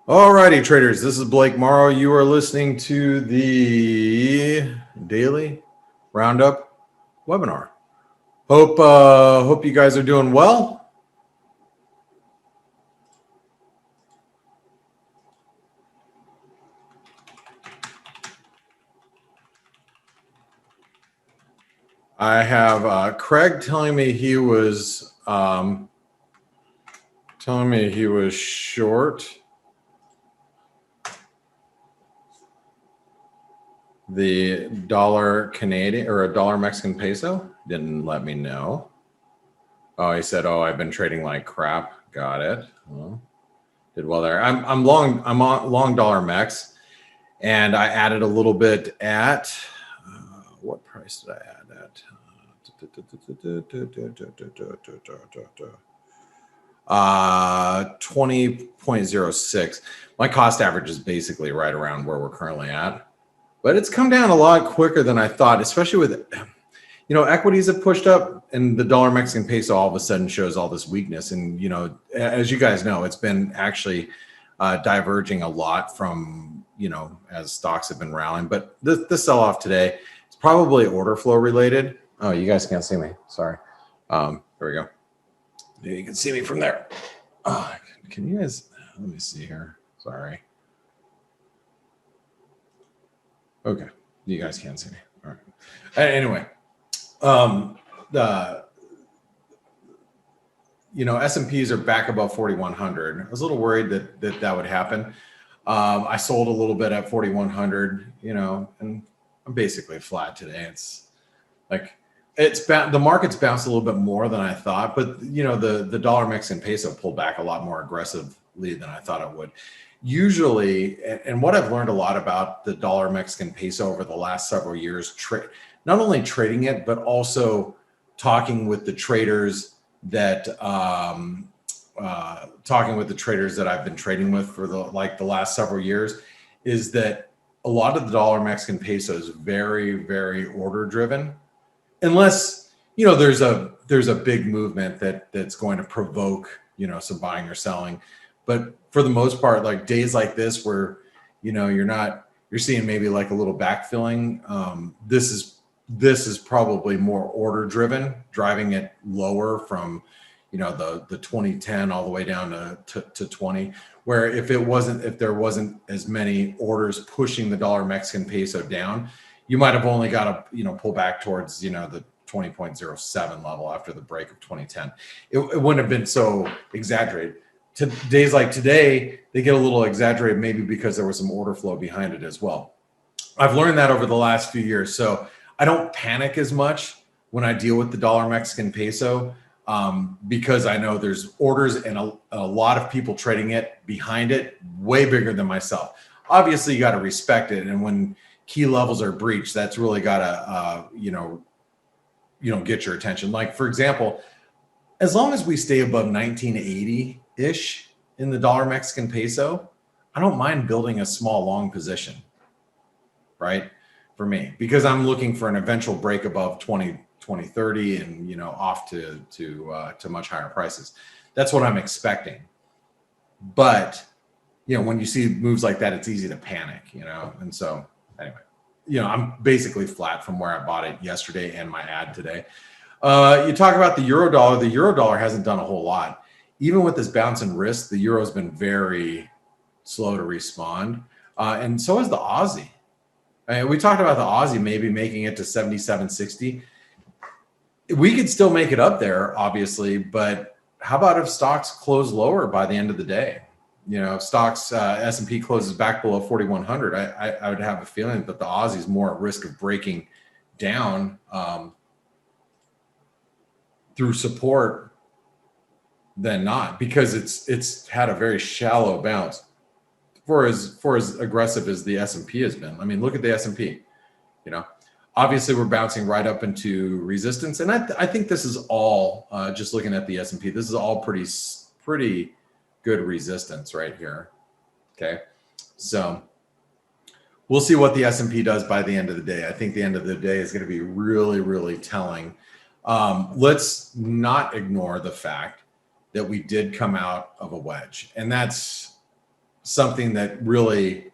Alrighty, traders, this is Blake Morrow. You are listening to the Daily Roundup webinar. Hope you guys are doing well. I have Craig telling me he was short the dollar Canadian or a dollar Mexican peso. Didn't let me know. Oh, he said, "Oh, I've been trading like crap." Got it. Well, did well there. I'm long dollar Mex, and I added a little bit at what price did I add at? 20.06. My cost average is basically right around where we're currently at, but it's come down a lot quicker than I thought, especially with, equities have pushed up and the dollar Mexican peso all of a sudden shows all this weakness. And, as you guys know, it's been actually diverging a lot from, as stocks have been rallying. But the sell-off today, it's probably order flow related. Oh, you guys can't see me. Sorry. There we go. You can see me from there. Can you guys, let me see here. Sorry. Okay. You guys can't see me. All right. Anyway, S&Ps are back above 4,100. I was a little worried that would happen. I sold a little bit at 4,100, and I'm basically flat today. It's like, the market's bounced a little bit more than I thought, but the dollar Mexican peso pulled back a lot more aggressively than I thought it would. Usually, and what I've learned a lot about the dollar Mexican peso over the last several years, not only trading it, but also talking with the traders that I've been trading with for the last several years, is that a lot of the dollar Mexican peso is very, very order driven. Unless, there's a big movement that's going to provoke, some buying or selling. But for the most part, like days like this where, you're seeing maybe like a little backfilling. This is probably more order driven, driving it lower from, the 2010 all the way down to 20, where if there wasn't as many orders pushing the dollar Mexican peso down, you might have only got to, pull back towards, the 20.07 level after the break of 2010. It wouldn't have been so exaggerated. Days like today, they get a little exaggerated, maybe because there was some order flow behind it as well. I've learned that over the last few years. So I don't panic as much when I deal with the dollar Mexican peso, because I know there's orders and a lot of people trading it behind it, way bigger than myself. Obviously, you got to respect it. And when key levels are breached, that's really got to, get your attention. Like, for example, as long as we stay above 1980-ish in the dollar Mexican peso, I don't mind building a small long position, right? For me, because I'm looking for an eventual break above 2030 and, off to much higher prices. That's what I'm expecting. But, when you see moves like that, it's easy to panic, and so anyway, I'm basically flat from where I bought it yesterday and my ad today. You talk about the euro dollar. The euro dollar hasn't done a whole lot. Even with this bounce in risk, the euro's been very slow to respond. And so is the Aussie. We talked about the Aussie maybe making it to 77.60. We could still make it up there, obviously, but how about if stocks close lower by the end of the day? If stocks, S&P closes back below 4,100, I would have a feeling that the Aussie is more at risk of breaking down through support than not, because it's had a very shallow bounce for as aggressive as the S&P has been. I mean, look at the S&P. Obviously we're bouncing right up into resistance, and I think this is all just looking at the S&P. This is all pretty good resistance right here. Okay, so we'll see what the S&P does by the end of the day. I think the end of the day is going to be really, really telling. Let's not ignore the fact that we did come out of a wedge, and that's something that really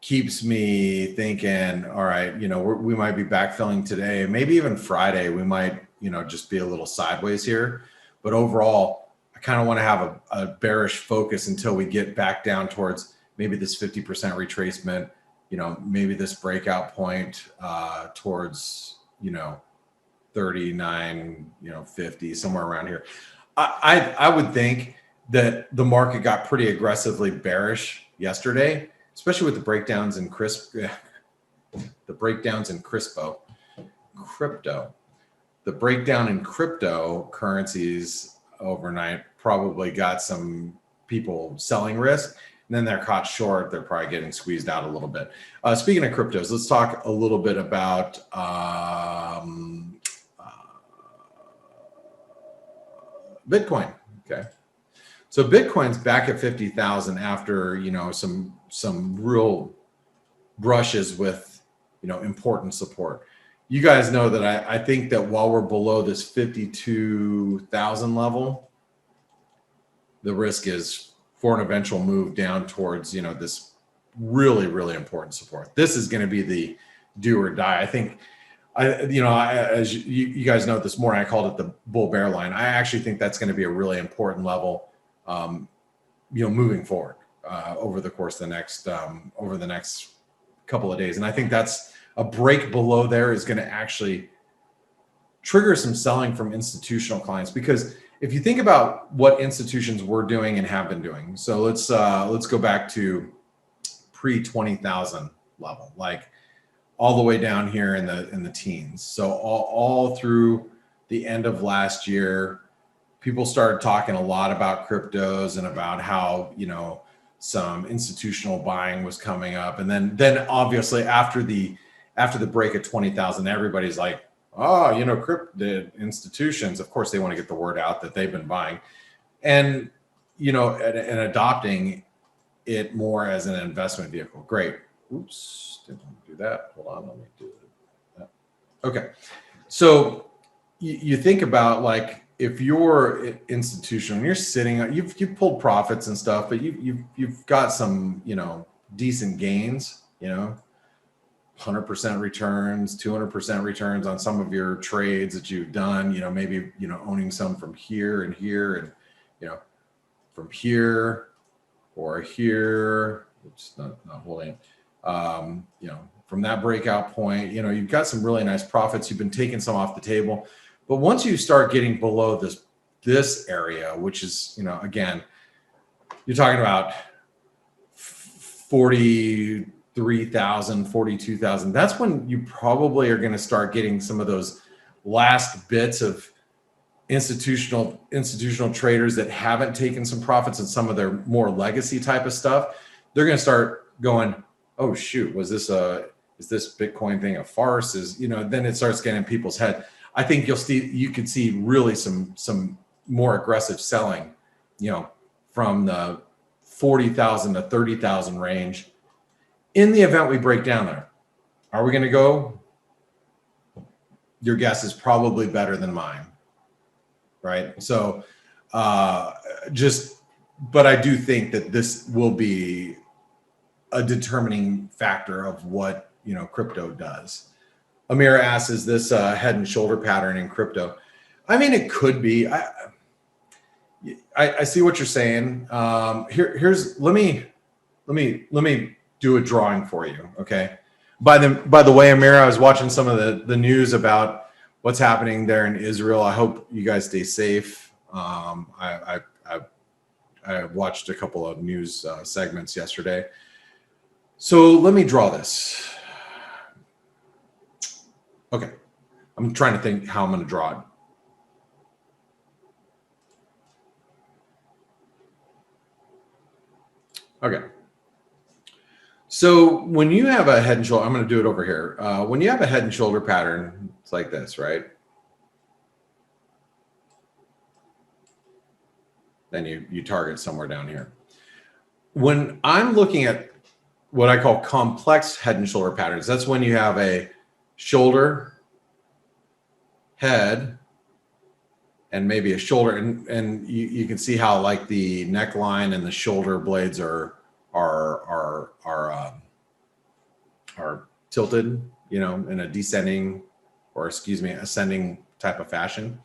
keeps me thinking, all right, we might be backfilling today, maybe even Friday, we might, just be a little sideways here. But overall, I kind of want to have a bearish focus until we get back down towards maybe this 50% retracement, maybe this breakout point towards, 39, 50, somewhere around here. I would think that the market got pretty aggressively bearish yesterday, especially with the breakdowns in crypto. The breakdown in cryptocurrencies overnight probably got some people selling risk, and then they're caught short. They're probably getting squeezed out a little bit. Speaking of cryptos, let's talk a little bit about Bitcoin. Okay. So Bitcoin's back at 50,000 after, some real brushes with, important support. You guys know that I think that while we're below this 52,000 level, the risk is for an eventual move down towards, this really, really important support. This is going to be the do or die. I think, as you guys know, this morning I called it the bull bear line. I actually think that's going to be a really important level, moving forward over the course of the next couple of days. And I think that's a break below there is going to actually trigger some selling from institutional clients, because if you think about what institutions were doing and have been doing, so let's go back to pre-20,000 level, like all the way down here in the teens. So all through the end of last year, people started talking a lot about cryptos and about how, some institutional buying was coming up. And then obviously after the break at 20,000, everybody's like, oh, crypto institutions, of course they want to get the word out that they've been buying, and, and adopting it more as an investment vehicle. Great. Oops, didn't want to do that. Hold on, let me do that. Okay. So you think about, like, if you're institutional and you're sitting, you've pulled profits and stuff, but you've got some, decent gains, 100% returns, 200% returns on some of your trades that you've done, maybe, owning some from here and here and, from here or here, it's not holding it. From that breakout point, you've got some really nice profits. You've been taking some off the table. But once you start getting below this area, which is, again, you're talking about 43,000, 42,000. That's when you probably are going to start getting some of those last bits of institutional traders that haven't taken some profits in some of their more legacy type of stuff. They're going to start going, oh shoot, is this Bitcoin thing a farce? Then it starts getting in people's head. I think you could see really some more aggressive selling, from the 40,000 to 30,000 range in the event we break down there. Are we going to go? Your guess is probably better than mine, right? So but I do think that this will be a determining factor of what, crypto does. Amira asks, is this a head and shoulder pattern in crypto? I mean, it could be. I see what you're saying. Here's let me do a drawing for you. Okay. By the way, Amira, I was watching some of the news about what's happening there in Israel. I hope you guys stay safe. I watched a couple of news segments yesterday. So let me draw this. Okay. I'm trying to think how I'm going to draw it. Okay. So when you have a head and shoulder, I'm going to do it over here. When you have a head and shoulder pattern, it's like this, right? Then you target somewhere down here. When I'm looking at what I call complex head and shoulder patterns, that's when you have a shoulder, head, and maybe a shoulder, and you can see how like the neckline and the shoulder blades are tilted, you know, in a descending, or excuse me, ascending type of fashion.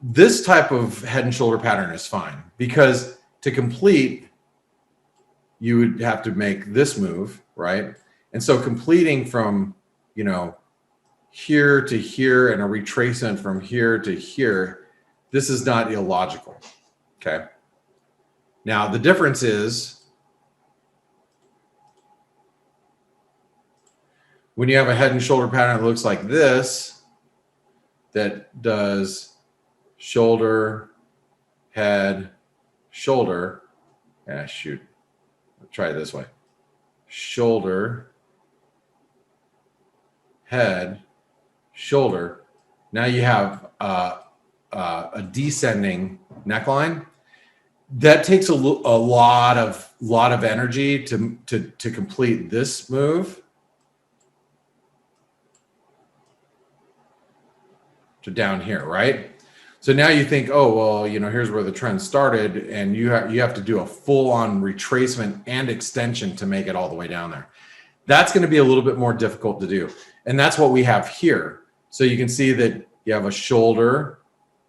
This type of head and shoulder pattern is fine, because to complete, you would have to make this move, right? And so completing from, you know, here to here and a retracement from here to here, this is not illogical, okay? Now, the difference is when you have a head and shoulder pattern that looks like this, that does shoulder, head, shoulder, shoot, I'll try it this way. Shoulder, head, shoulder. Now you have a descending neckline. That takes a lot of energy to complete this move. To down here, right? So now you think, oh, well, you know, here's where the trend started, and you have to do a full-on retracement and extension to make it all the way down there. That's going to be a little bit more difficult to do. And that's what we have here. So you can see that you have a shoulder,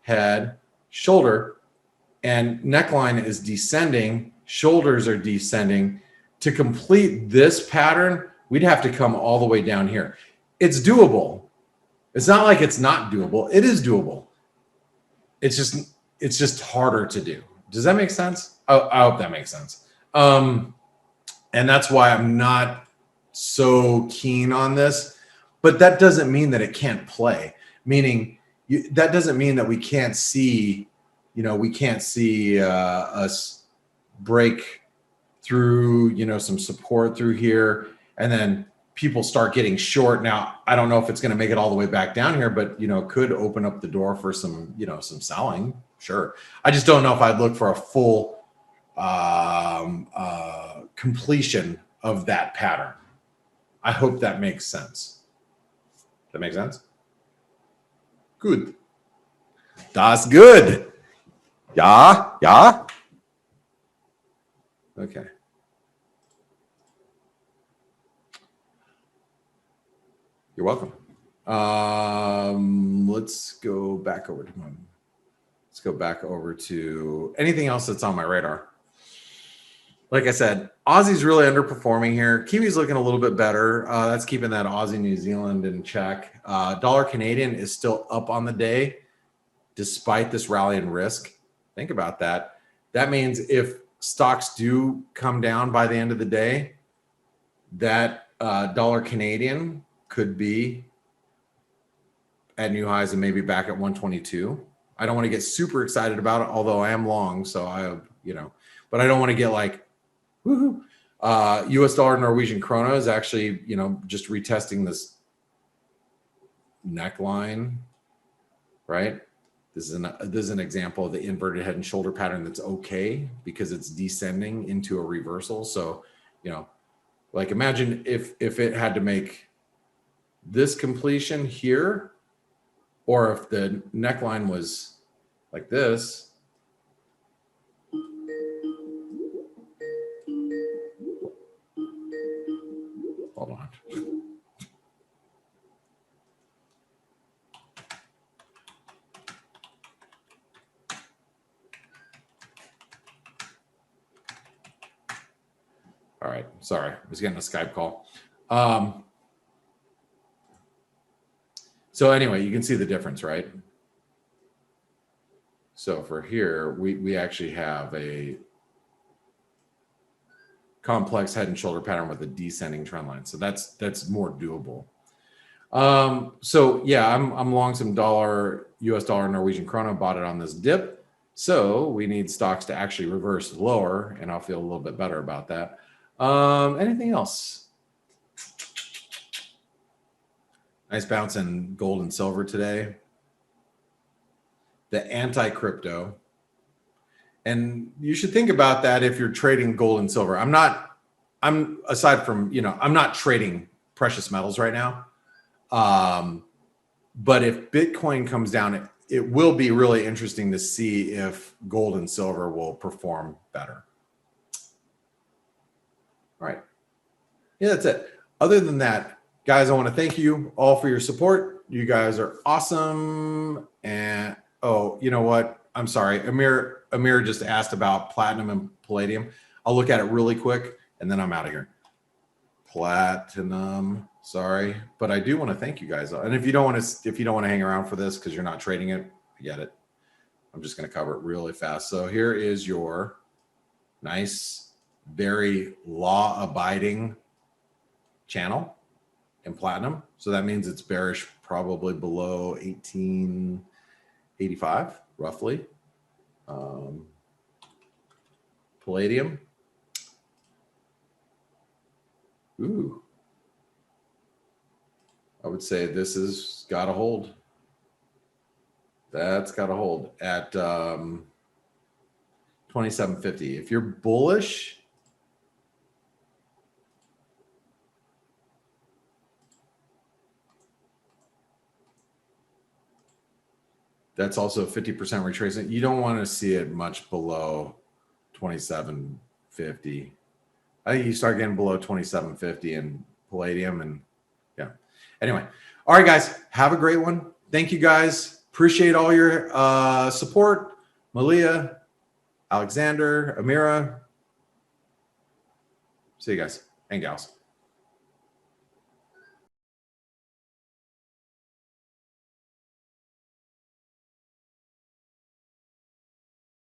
head, shoulder, and neckline is descending, shoulders are descending. To complete this pattern, we'd have to come all the way down here. It's doable. It's not like it's not doable. It is doable. It's just harder to do. Does that make sense? I hope that makes sense. And that's why I'm not so keen on this, but that doesn't mean that it can't play. Meaning that doesn't mean that we can't see, you know, we can't see us break through, you know, some support through here, and then people start getting short. Now, I don't know if it's going to make it all the way back down here, but, you know, it could open up the door for some, you know, some selling. Sure. I just don't know if I'd look for a full completion of that pattern. I hope that makes sense. That makes sense? Good. That's good. Yeah, yeah. Okay. You're welcome. Let's go back over to let's go back over to anything else that's on my radar. Like I said, Aussie's really underperforming here. Kiwi's looking a little bit better. That's keeping that Aussie New Zealand in check. Dollar Canadian is still up on the day, despite this rally in risk. Think about that. That means if stocks do come down by the end of the day, that dollar Canadian could be at new highs and maybe back at 122. I don't want to get super excited about it, although I am long, so you know, but I don't want to get like, woohoo. US dollar Norwegian krona is actually, you know, just retesting this neckline, right? This is an example of the inverted head and shoulder pattern that's okay because it's descending into a reversal. So, you know, like imagine if it had to make this completion here, or if the neckline was like this. Hold on. All right, sorry, I was getting a Skype call. So anyway, you can see the difference, right? So for here, we actually have a complex head and shoulder pattern with a descending trend line. So that's more doable. So yeah, I'm long some US dollar Norwegian krona, bought it on this dip. So we need stocks to actually reverse lower, and I'll feel a little bit better about that. Anything else? Nice bounce in gold and silver today. The anti-crypto. And you should think about that if you're trading gold and silver. Aside from, you know, I'm not trading precious metals right now. But if Bitcoin comes down it will be really interesting to see if gold and silver will perform better. All right. Yeah, that's it. Other than that, guys, I want to thank you all for your support. You guys are awesome. And oh, you know what? I'm sorry. Amir just asked about platinum and palladium. I'll look at it really quick and then I'm out of here. Platinum, sorry, but I do want to thank you guys. And if you don't want to hang around for this because you're not trading it, I get it. I'm just going to cover it really fast. So here is your nice, very law-abiding channel in platinum. So that means it's bearish probably below 1885, roughly. Palladium. Ooh. I would say this has got to hold. That's got to hold at 2750. If you're bullish, that's also 50% retracement. You don't want to see it much below 2750. I think you start getting below 2750 in palladium, and yeah. Anyway, all right, guys, have a great one. Thank you, guys. Appreciate all your support. Malia, Alexander, Amira. See you guys and gals.